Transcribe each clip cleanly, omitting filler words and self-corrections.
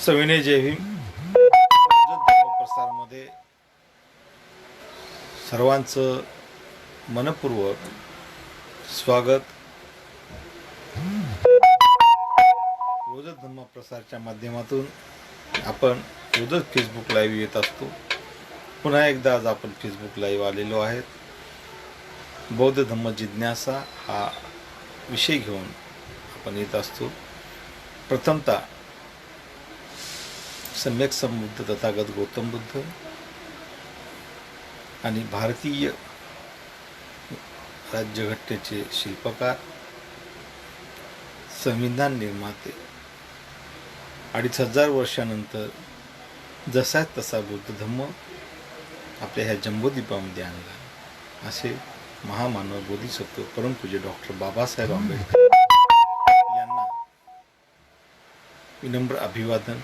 सविनय जय भीम. धर्मप्रसारमध्ये सर्वांचं मनपूर्वक स्वागत. रोजच धर्मप्रसारच्या माध्यमातून आपण रोजच फेसबुक लाईव्ह येत असतो. पुन्हा एकदा आज आपण फेसबुक लाईव्ह आलेलो आहेत. बौद्ध धम्म जिज्ञासा हा विषय घेऊन आपण येत असतो. प्रथमतः सम्यक संबुद्ध तथागत गौतम बुद्ध आणि भारतीय राज्यघटनेचे शिल्पकार, संविधान निर्माते, 2500 वर्षानंतर जसा तसा बौद्ध धम्म आपल्या ह्या जम्बोद्वीपामध्ये आणला, असे महामानव बोधिसत्व परमपूज्य डॉक्टर बाबासाहेब आंबेडकर यांना विनम्र अभिवादन.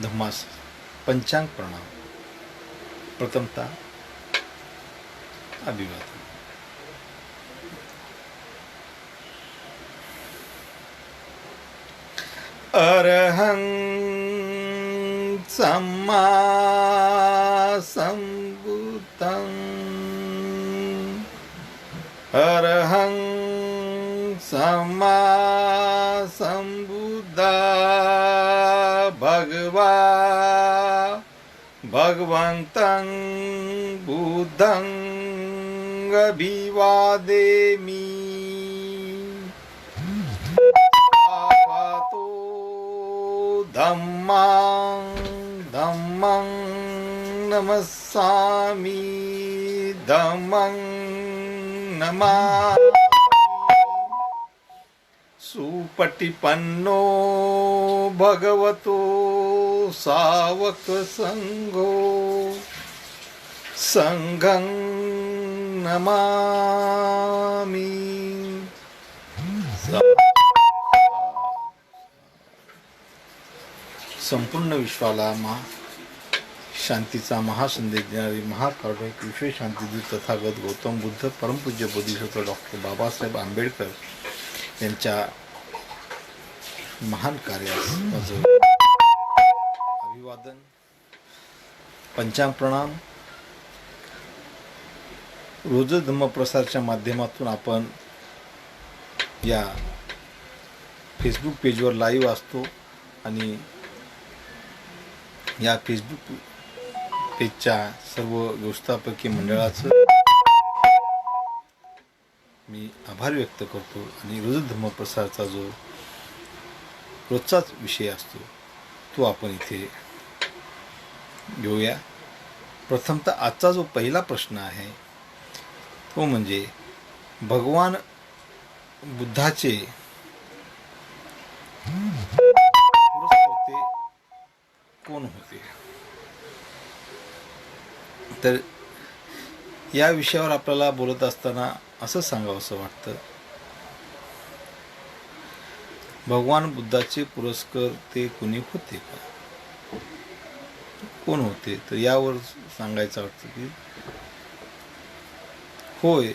धम्मास पंचांग प्रणाम. प्रथमतः अभिवादन. अरहं सम्मा सम्बुद्धं अरहं सम्मा सम्बुद्धा भगवन्तं बुद्धं अभिवादेमि. आपातो धम्मं नमस्सामि, धम्मं नमामि. सुपटिपन्नो भगवतो सावक संघो, संघं नमामि. संपूर्ण विश्वाला शांतीचा महासंदेश देणारे महाकारुणिक विश्व शांतीदूत तथागत गौतम बुद्ध परमपूज्य बोधिसत्व डॉक्टर बाबासाहेब आंबेडकर यांच्या महान कार्यास माझं अभिवादन, पंचांग प्रणाम. रोज धम्मप्रसारच्या माध्यमातून आपण या फेसबुक पेजवर लाईव्ह असतो आणि या फेसबुक पेजच्या सर्व व्यवस्थापकीय मंडळाचं मी आभार व्यक्त करतो. आणि रोज धम्मप्रसारचा जो रोजचाच विषय असतो तो आपण इथे घेऊया. प्रथमतः आजचा जो पहिला प्रश्न आहे तो म्हणजे भगवान बुद्धाचे पुरस्कर्ते कोण होते. तर या विषयावर आपल्याला बोलत असताना असं सांगावंसं वाटतं, भगवान बुद्धाचे पुरस्कर्ते कोणी होते का, कोण होते. तर यावर सांगायचं वाटतं की होय,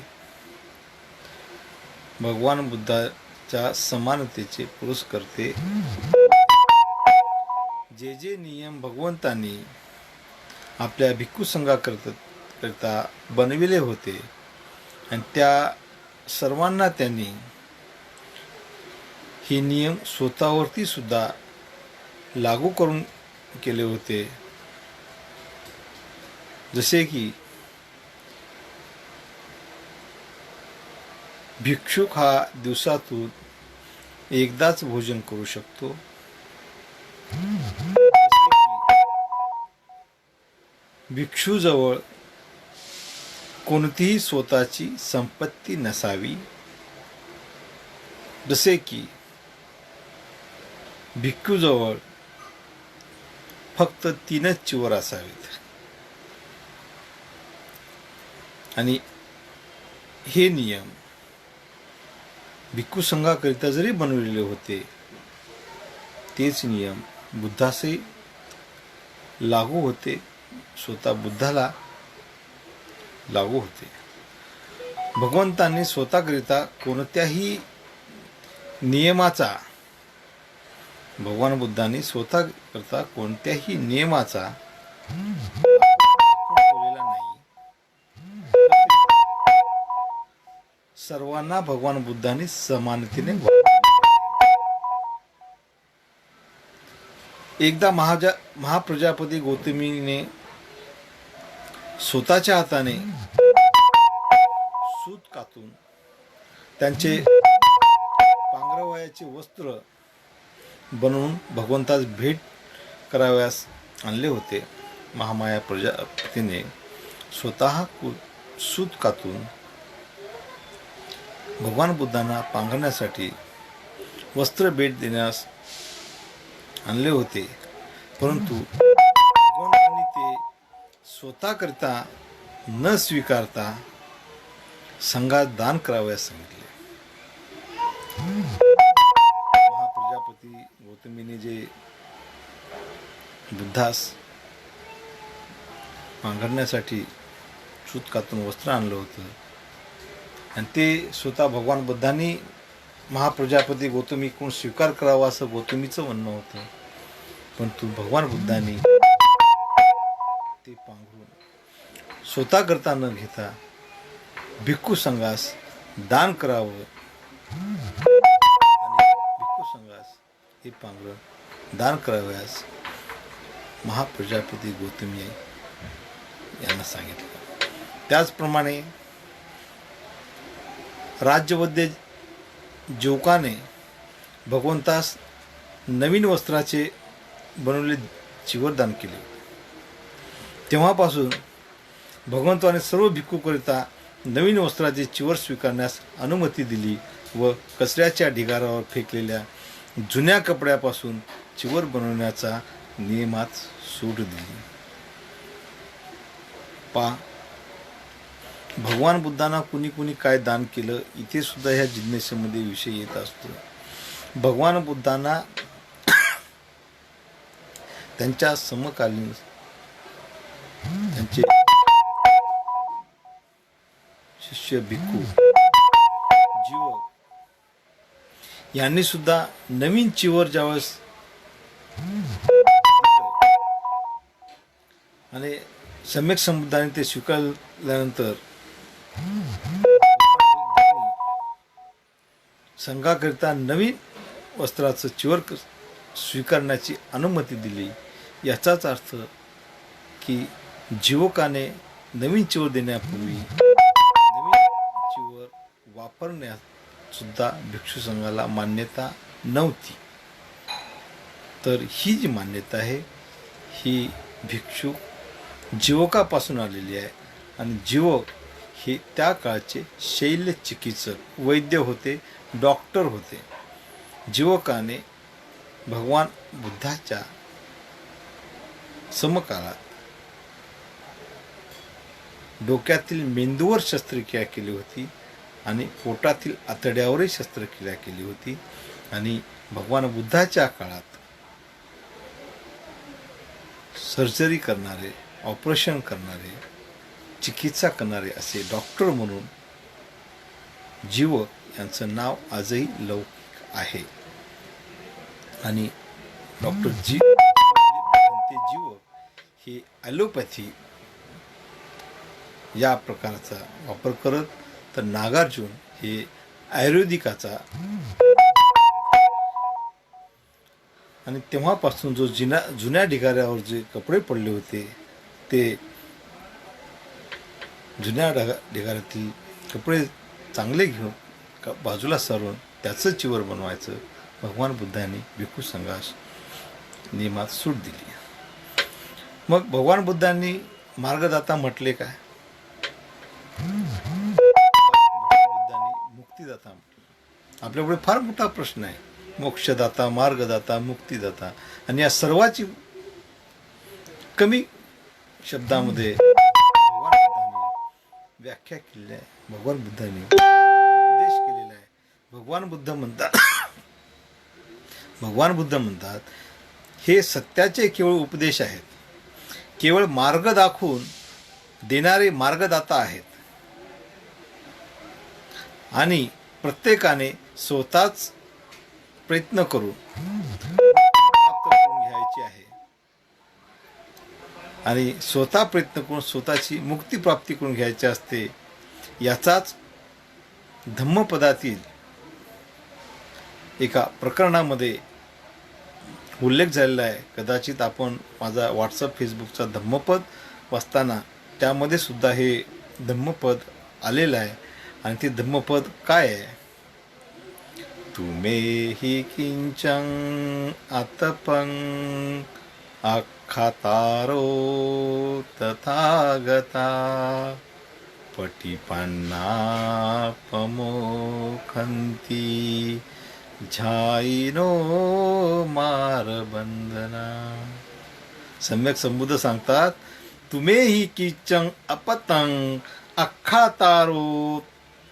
भगवान बुद्धाच्या समानतेचे पुरस्कर्ते जे जे नियम भगवंतांनी आपल्या भिक्खू संघाकरता बनविले होते आणि त्या सर्वांना त्यांनी हे नियम स्वतःवरती सुद्धा लागू करून केले होते. जसे की भिक्षुक हा दिवसातून एकदाच भोजन करू शकतो. भिक्षूजवळ कोणतीही स्वतःची संपत्ती नसावी. जसे की भिक्षूजवळ फक्त 3च चिवर असावेत. आणि हे नियम भिक्खू संघाकरिता जरी बनवलेले होते, तेच नियम बुद्धासे लागू होते, स्वतः बुद्धाला लागू होते. भगवंतांनी स्वतःकरिता कोणत्याही नियमाचा भगवान बुद्धांनी स्वतः करता कोणत्याही नियमाचा ठेवलेला नाही. सर्वांना भगवान बुद्धांनी समानतेने एकदा महाप्रजापती गौतमीने स्वतःच्या हाताने सूत कातून त्यांचे पांघरवयाचे वस्त्र बनवून भगवंतास भेट करावयास आणले होते. महामाया प्रजापतीने स्वतः सूत कातून भगवान बुद्धांना पांघरण्यासाठी वस्त्र भेट देण्यास आणले होते, परंतु भगवंतांनी ते स्वतःकरिता न स्वीकारता संघात दान करावयास सांगितले. महाप्रजापती गौतमीने जे बुद्धास पांघरण्यासाठी सूत कातून वस्त्र आणलं होतं आणि ते स्वतः भगवान बुद्धांनी महाप्रजापती गौतमीकडून स्वीकार करावा असं गौतमीचं म्हणणं होतं, परंतु भगवान बुद्धांनी ते पांघरून स्वतः करता न घेता भिक्खू संघास दान करावं आणि भिक्खू संघास हे पांघरण दान करावयास महाप्रजापती गौतमी यांना सांगितलं. त्याचप्रमाणे राज्यवद्य जोकाने भगवंतास नवीन वस्त्राचे बनवलेले चिवर दान केले. तेव्हापासून भगवंताने सर्व भिक्खूकरिता नवीन वस्त्राचे चिवर स्वीकारण्यास अनुमती दिली व कचऱ्याच्या ढिगारावर फेकलेल्या जुन्या कपड्यापासून चिवर बनवण्याचा नियमात सूट दिली. भगवान बुद्धांना कुणी कुणी काय दान केलं, इथे सुद्धा ह्या जिज्ञेसेमध्ये विषय येत असतो. भगवान बुद्धांना त्यांच्या समकालीन त्यांचे शिष्य भिक्खू जीवक यांनी सुद्धा नवीन चिवर ज्यावेळेस आणि सम्यक संबुद्धाने ते स्वीकारल्यानंतर संघाकरिता नवीन वस्त्राचं चिवर स्वीकारण्याची अनुमती दिली. याचाच अर्थ की जीवकाने नवीन चिवर देण्यापूर्वी नवीन चिवर वापरण्यात सुद्धा भिक्षू संघाला मान्यता नव्हती. तर ही जी मान्यता आहे ही भिक्षू जीवकापासून आलेली आहे आणि जीवक हे त्या काळचे शैल्य चिकित्सक वैद्य होते, डॉक्टर होते. जीवकाने भगवान बुद्धाच्या समकालात डोक्यातील मेंदूवर शस्त्रक्रिया केली होती आणि पोटातील आतड्यावरही शस्त्रक्रिया केली होती आणि भगवान बुद्धाच्या काळात सर्जरी करणारे, ऑपरेशन करणारे, चिकित्सा करणारे असे डॉक्टर म्हणून जीवक यांचं नाव आजही लौकिक आहे. आणि डॉक्टर जीवक हे ॲलोपॅथी या प्रकारचा वापर करत, तर नागार्जुन हे आयुर्वेदिकाचा आणि तेव्हापासून जो जुन्या ढिगाऱ्यावर जे कपडे पडले होते ते जुन्या ढिगाऱ्यातील कपडे चांगले घेऊन बाजूला सारून त्याचं चिवर बनवायचं भगवान बुद्धांनी भिक्खू संघास नियमात सूट दिली. मग भगवान बुद्धांनी मार्गदाता म्हटले काय? बुद्धांनी मुक्तिदाता म्हटलं. आपल्यापुढे फार मोठा प्रश्न आहे, मोक्षदाता, मार्गदाता, मुक्तिदाता, आणि या सर्वाची कमी शब्दामध्ये भगवान बुद्धांनी व्याख्या केलेली आहे, भगवान बुद्धांनी उपदेश केलेला आहे. भगवान बुद्ध म्हणतात हे सत्याचे केवळ उपदेश आहेत, केवळ मार्ग दाखवून देणारे मार्गदाता आहेत आणि प्रत्येकाने स्वतःच प्रयत्न करून आणि स्वतः प्रयत्न करून स्वतःची मुक्तीप्राप्ती करून घ्यायची असते. याचाच धम्मपदातील एका प्रकरणामध्ये उल्लेख झालेला आहे. कदाचित आपण माझा व्हॉट्सअप फेसबुकचा धम्मपद वाचताना त्यामध्ये सुद्धा हे धम्मपद आलेलं आहे. आणि ते धम्मपद काय आहे? तुमे हि किंचन आतपं आखातारो तथागता पटिपन्ना पमोखंती झाईनो मारबंधना. सम्यक संबुद्ध सांगतात, तुमे हि किंचन अपतं अख्खातारो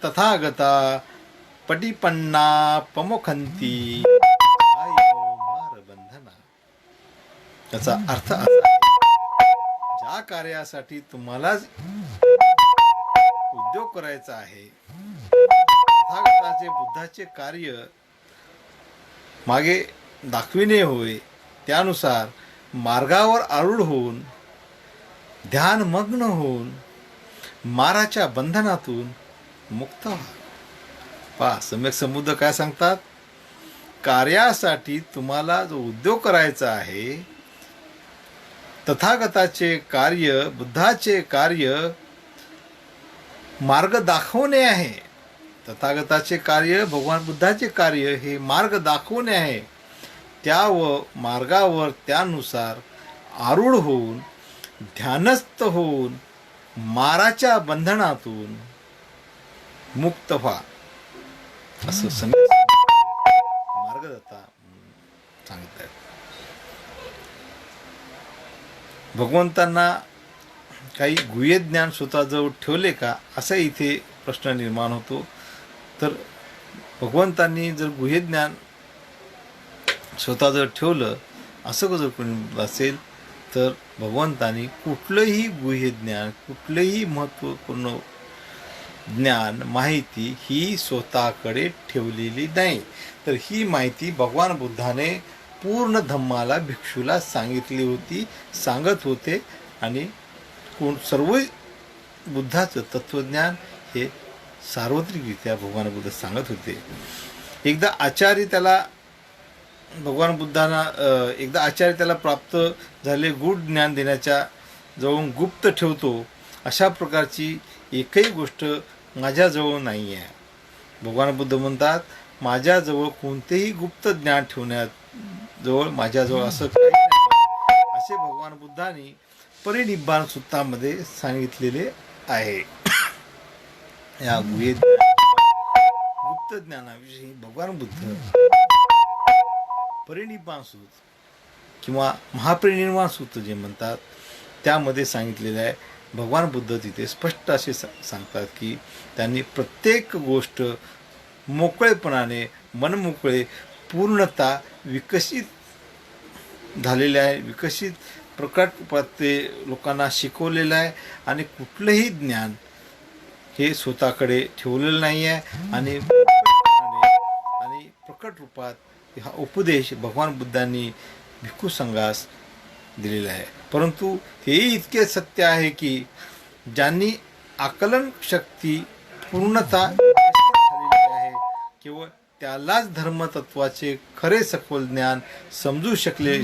तथागता पटिपन्ना पमोखंती झाईनो मारबंधना. याचा अर्थ असा आहे, ज्या कार्यासाठी तुम्हाला उद्योग करायचा आहे, तथागताचे बुद्धाचे कार्य मागे दाखविणे होय, त्यानुसार मार्गावर आरूढ होऊन ध्यानमग्न होऊन माराच्या बंधनातून मुक्त व्हा. पहा, सम्यक संबुद्ध काय सांगतात? कार्यासाठी तुम्हाला जो उद्योग करायचा आहे, तथागताचे कार्य, बुद्धाचे कार्य मार्ग दाखवणे आहे. तथागताचे कार्य, भगवान बुद्धाचे कार्य हे मार्ग दाखवणे आहे. त्या मार्गावर त्यानुसार आरूढ होऊन ध्यानस्थ होऊन माराच्या बंधनातून मुक्त व्हा, असं मार्गदत्ता सांगत आहेत. भगवंतांना काही गुह्य ज्ञान स्वतःजवळ ठेवले का, असा इथे प्रश्न निर्माण होतो. तर भगवंतांनी जर गुह्य ज्ञान स्वतःजवळ ठेवलं असं जर कोणी असेल, तर भगवंतांनी कुठलंही गुह्य ज्ञान, कुठलंही महत्त्वपूर्ण ज्ञान, माहिती ही स्वतःकडे ठेवलेली नाही. तर ही माहिती भगवान बुद्धाने पूर्ण धम्माला, भिक्षूला सांगितली होती, सांगत होते. आणि सर्व बुद्धाचं तत्वज्ञान हे सार्वत्रिकरित्या भगवान बुद्ध सांगत होते. एकदा आचार्य त्याला प्राप्त झाले गूढ ज्ञान देण्याच्या जवळ गुप्त ठेवतो, अशा प्रकारची एकही गोष्ट माझ्याजवळ नाही आहे. भगवान बुद्ध म्हणतात, माझ्याजवळ कोणतेही गुप्त ज्ञान ठेवण्याजवळ माझ्याजवळ असं काही नाही, असे भगवान बुद्धांनी परिनिब्बाण सूत्रामध्ये सांगितलेले आहे. या गुप्त ज्ञानाविषयी भगवान बुद्ध परिनिब्बाण सूत्र किंवा महापरिनिर्वाण सूत्र जे म्हणतात, त्यामध्ये सांगितलेलं आहे. भगवान बुद्ध तिथे स्पष्ट असे सांगतात की त्यांनी प्रत्येक गोष्ट मोकळेपणाने, मनमोकळे, पूर्णता विकसित झालेले आहे, विकसित प्रकट रूपात ते लोकांना शिकवलेलं आहे. आणि कुठलंही ज्ञान हे स्वतःकडे ठेवलेलं नाही आहे. आणि प्रकट रूपात हा उपदेश भगवान बुद्धांनी भिक्खू संघास दिलेला आहे. परंतु हेही इतके सत्य आहे की ज्यांनी आकलन शक्ती पूर्णता झालेली आहे, केवळ त्यालाच धर्मतत्वाचे खरे सखोल ज्ञान समजू शकले.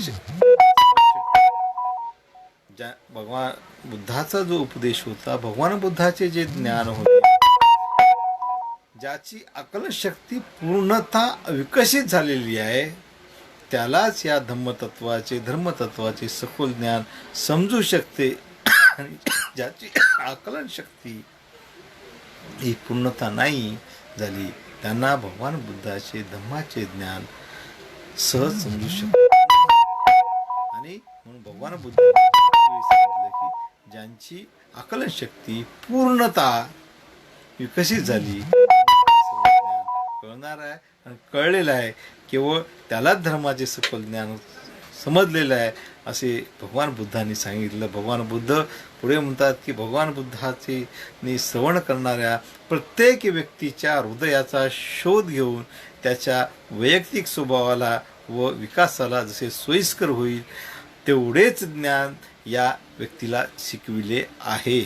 भगवान बुद्धाचा जो उपदेश होता, भगवान बुद्धाचे जे ज्ञान होते, ज्याची आकलन शक्ती पूर्णता विकसित झालेली आहे, त्यालाच या धर्मतत्वाचे सखोल ज्ञान समजू शकते. आणि ज्याची आकलन शक्ती ही पूर्णता नाही झाली, त्यांना भगवान बुद्धाचे धम्माचे ज्ञान सहज समजू शकते. आणि म्हणून भगवान बुद्धांनी सांगितलं की ज्यांची आकलन शक्ती पूर्णता विकसित झाली, कळणार आहे आणि कळलेलं आहे, केवळ त्यालाच धर्माचे सखोल ज्ञान समजलेलं आहे, असे भगवान बुद्धांनी सांगितलं. भगवान बुद्ध पुढे म्हणतात की भगवान बुद्धाचे श्रवण करणाऱ्या प्रत्येक व्यक्तीच्या हृदयाचा शोध घेऊन त्याच्या वैयक्तिक स्वभावाला व विकासाला जसे सोयीस्कर होईल तेवढेच ज्ञान या व्यक्तीला शिकविले आहे.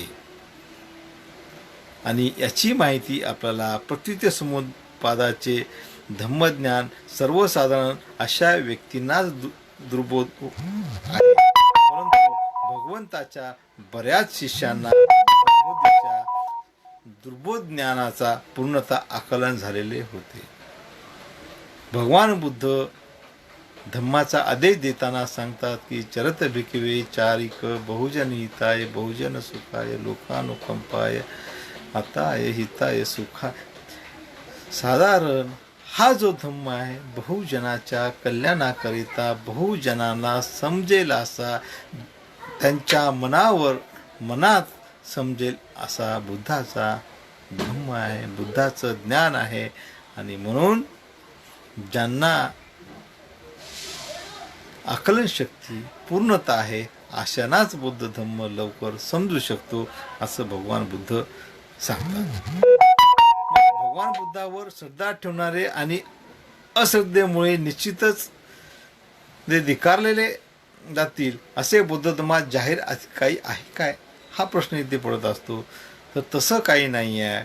आणि याची माहिती आपल्याला प्रकृती समुपपादाचे धम्मज्ञान सर्वसाधारण अशा व्यक्तींनाच दुर्बोध आहे. परंतु भगवंताच्या बऱ्याच शिष्यांना प्रबोधीच्या दुर्बोध ज्ञानाचा पूर्णतः आकलन झालेले होते. भगवान बुद्ध धम्माचा आदेश देताना सांगतात की चरत भिकवे चारिक बहुजन हिताय बहुजन सुखाय लोकानुकंपाय अताय हिताय सुखाय. साधारण हा जो धम्म आहे बहुजनाच्या कल्याणाकरिता बहुजनांना समजेल असा, त्यांच्या मनात समजेल असा बुद्धाचा धम्म आहे, बुद्धाचं ज्ञान आहे. आणि म्हणून ज्यांना आकलन शक्ती पूर्णता आहे अशांनाच बुद्ध धम्म लवकर समजू शकतो असं भगवान बुद्ध सांगतात. भगवान बुद्धावर श्रद्धा ठेवणारे आणि अश्रद्धेमुळे निश्चितच जे धिक्कारलेले जातील असे बौद्ध धर्मात जाहीर काही आहे काय, हा प्रश्न इथे पडत असतो. तर तसं काही नाही आहे.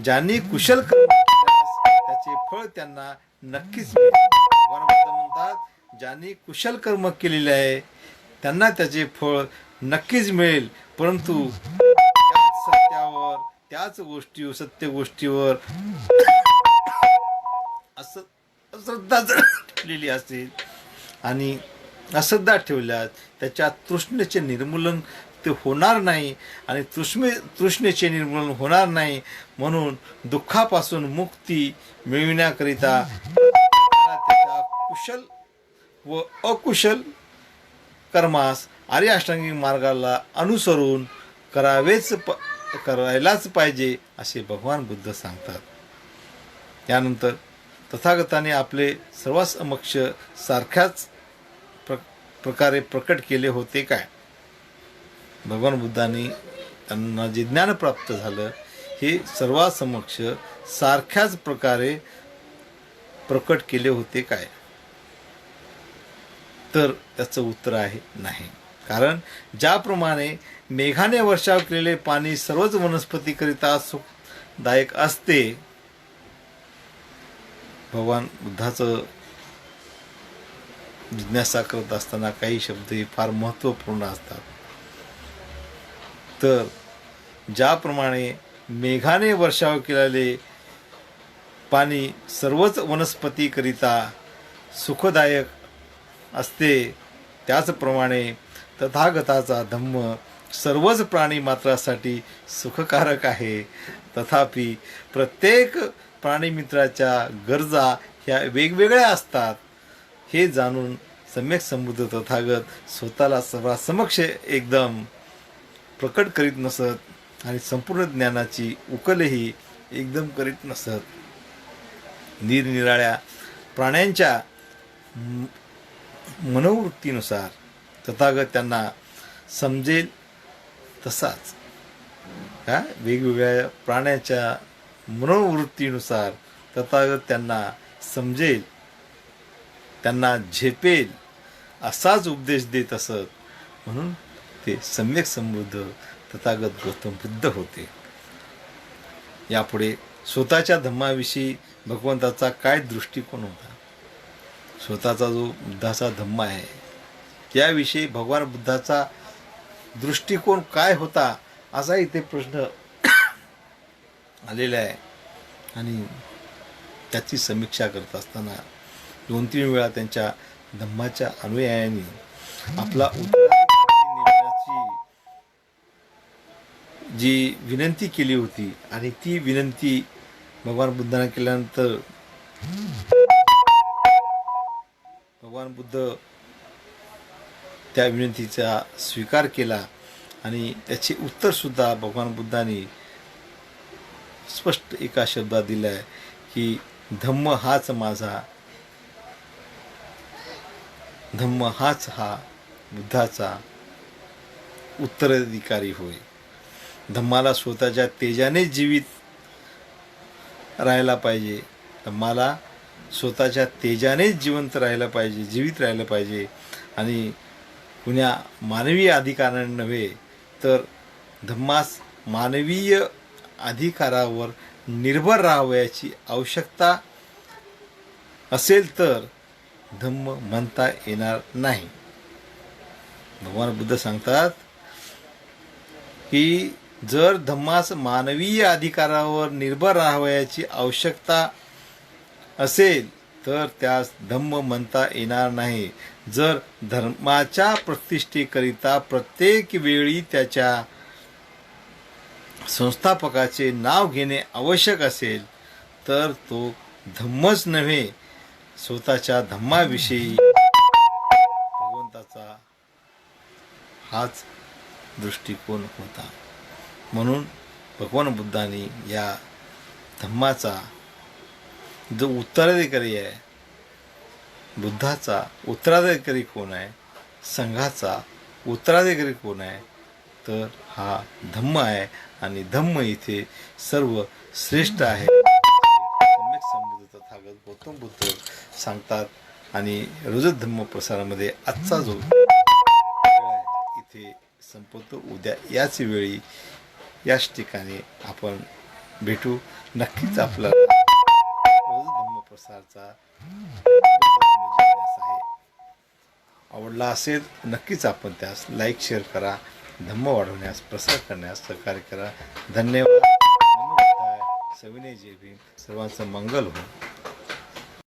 ज्यांनी कुशल कर्म केल्यास त्याचे फळ त्यांना नक्कीच मिळेल. भगवान बुद्ध म्हणतात, ज्यांनी कुशल कर्म केलेले आहे त्यांना त्याचे फळ नक्कीच मिळेल. परंतु त्याच सत्यावर, त्याच गोष्टीवर, सत्य गोष्टीवर अश्रद्धा जर ठेवलेली असेल आणि अश्रद्धा ठेवल्यास त्याच्या तृष्णेचे निर्मूलन ते होणार नाही. आणि तृष्णेचे निर्मूलन होणार नाही. म्हणून दुःखापासून मुक्ती मिळविण्याकरिता त्याच्या कुशल व अकुशल कर्मास आर्य अष्टांगिक मार्गाला अनुसरून करायलाच पाहिजे असे भगवान बुद्ध सांगतात. यानंतर तथागताने आपले सर्वांसमक्ष सारख्याच प्रकारे प्रकट केले होते काय. भगवान बुद्धांनी त्यांना जे ज्ञान प्राप्त झालं हे सर्वांसमक्ष सारख्याच प्रकारे प्रकट केले होते काय. तर त्याचं उत्तर आहे नाही. कारण ज्याप्रमाणे मेघाने वर्षाव केलेले पाणी सर्वच वनस्पतीकरिता सुखदायक असते, भगवान बुद्धाचं जिज्ञासा करत असताना काही शब्द हे फार महत्त्वपूर्ण असतात. तर ज्याप्रमाणे मेघाने वर्षाव केलेले पाणी सर्वच वनस्पतीकरिता सुखदायक असते, त्याचप्रमाणे तथागताचा धम्म सर्वच प्राणी मात्रासाठी सुखकारक आहे. तथापि प्रत्येक प्राणीमित्राच्या गरजा ह्या वेगवेगळ्या असतात. हे जाणून सम्यक संबुद्ध तथागत स्वतःला सर्वांसमक्ष एकदम प्रकट करीत नसत आणि संपूर्ण ज्ञानाची उकलही एकदम करीत नसत. निरनिराळ्या प्राण्यांच्या मनोवृत्तीनुसार तथागत त्यांना समजेल तसाच वेगवेगळ्या प्राण्याच्या मनोवृत्तीनुसार तथागत त्यांना समजेल, त्यांना झेपेल असाच उपदेश देत असत. म्हणून ते सम्यक संबुद्ध तथागत गौतम बुद्ध होते. यापुढे स्वतःच्या धम्माविषयी भगवंताचा काय दृष्टिकोन होता, स्वतःचा जो बुद्धाचा धम्म आहे त्याविषयी भगवान बुद्धाचा दृष्टिकोन काय होता असा इथे प्रश्न आलेला आहे. आणि त्याची समीक्षा करत असताना 2-3 वेळा त्यांच्या धम्माच्या अनुयायांनी आपला उत्तराधिकारी नेमण्याची जी विनंती केली होती आणि ती विनंती भगवान बुद्धांना केल्यानंतर भगवान बुद्ध त्या विनंतीचा स्वीकार केला आणि त्याचे उत्तरसुद्धा भगवान बुद्धांनी स्पष्ट एका शब्दात दिला आहे की धम्म हाच माझा, धम्म हाच हा बुद्धाचा उत्तराधिकारी होय. धम्माला स्वतःच्या तेजाने जीवित राहायला पाहिजे, धम्माला स्वतःच्या तेजाने जिवंत राहायला पाहिजे, जीवित राहायला पाहिजे. आणि कुण्या मानवीय अधिकारांना नव्हे तर धम्मास मानवीय अधिकारावर निर्भर राहावयाची आवश्यकता असेल तर धम्म म्हणता येणार नाही. भगवान बुद्ध सांगतात की जर धम्मास मानवीय अधिकारावर निर्भर राहावयाची आवश्यकता असेल तर त्यास धम्म म्हणता येणार नाही. जर धर्माच्या प्रतिष्ठेकरिता प्रत्येक वेळी त्याच्या संस्थापकाचे नाव घेणे आवश्यक असेल तर तो धम्मच नव्हे, स्वतःच्या धम्माविषयी भगवंताचा हाच दृष्टिकोन होता. म्हणून भगवान बुद्धांनी या धम्माचा जो उत्तराधिकारी आहे, बुद्धाचा उत्तराधिकारी कोण आहे, संघाचा उत्तराधिकारी कोण आहे, तर हा धम्म आहे. आणि धम्म इथे सर्व श्रेष्ठ आहे. सम्यक संबुद्ध तथागत गौतम बुद्ध सांगतात. आणि रोजच धम्म प्रसारामध्ये आजचा जो इथे संपवतो. उद्या याच वेळी याच ठिकाणी आपण भेटू. नक्कीच आपला रोज धम्म प्रसारचा आहे आवडला असेल नक्कीच आपण त्यास लाईक शेअर करा. धम्म वाढवण्यास प्रसार करण्यास सहकार्य करा. धन्यवाद. नमो बुद्धाय. सविनय जय भीम. सर्वांचं मंगल हो.